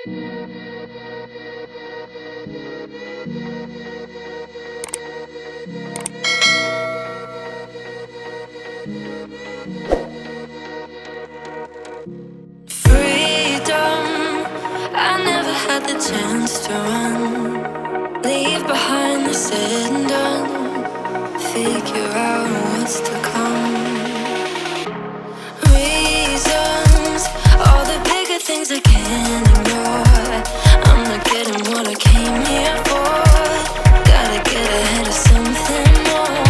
Freedom, I never had the chance to run. Leave behind the said and done. Figure out what's to come. Reasons, all the bigger things I can't ignore. I'm not getting what I came here for. Gotta get ahead of something more.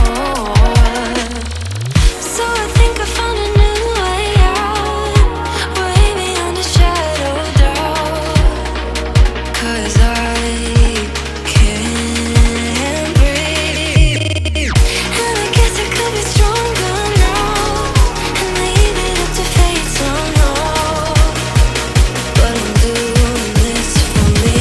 So I think I found a new way out, way beyond a shadow of doubt. 'Cause I can't breathe, and I guess I could be stronger now and leave it up to fate somehow. But I'm doing this for me.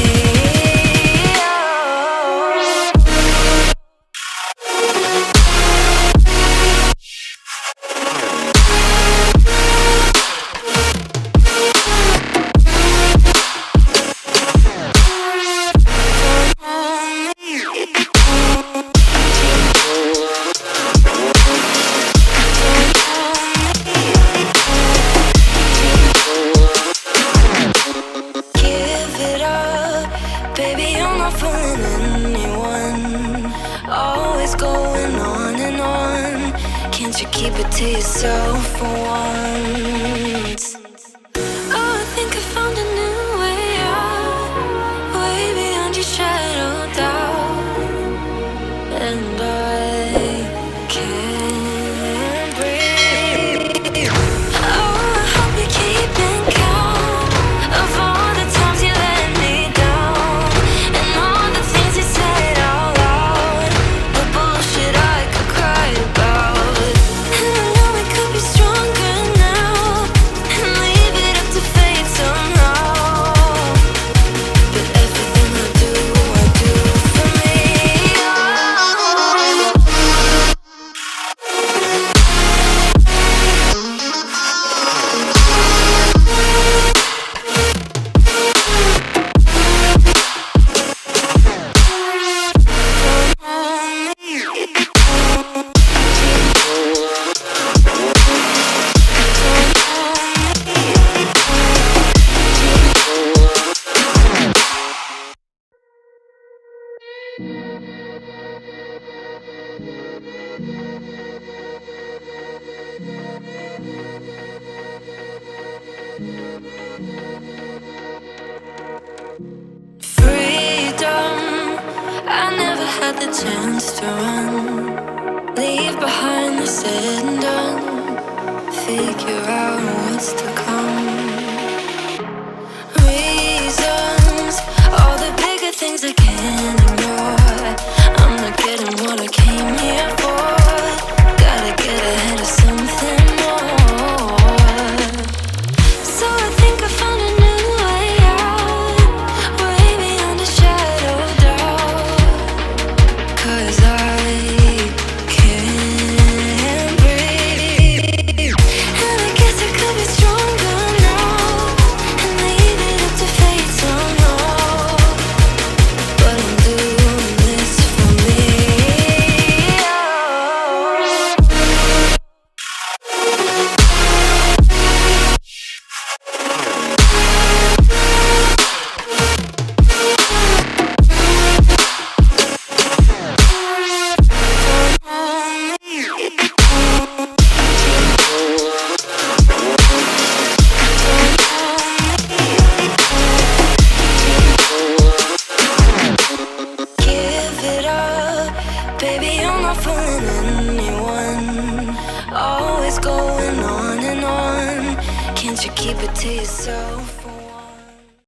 Give it up, baby, you're not fooling anyone. Always going on and on. Can't you keep it to yourself for once? Oh, I think I found a new way out, way beyond your shadow of doubt. And I can't breathe. Oh, I hope you're keeping count of all the times you let me down, and all the things you said out loud, the bullshit I could cry about. And I know we could be stronger now and leave it up to fate somehow. But everything I do for me. Freedom, I never had the chance to run. Leave behind the said and done. Figure out what's to come. Reasons, all the bigger things I can't ignore. I'm not getting what I came here for. Gotta get ahead of something more. So I think I found a new way out, way beyond a shadow of doubt. 'Cause I can't breathe, and I guess I could be stronger now and leave it up to fate somehow. But I'm doing this for me. Give it up, baby, you're not fooling anyone. Always going on and on. Can't you keep it to yourself?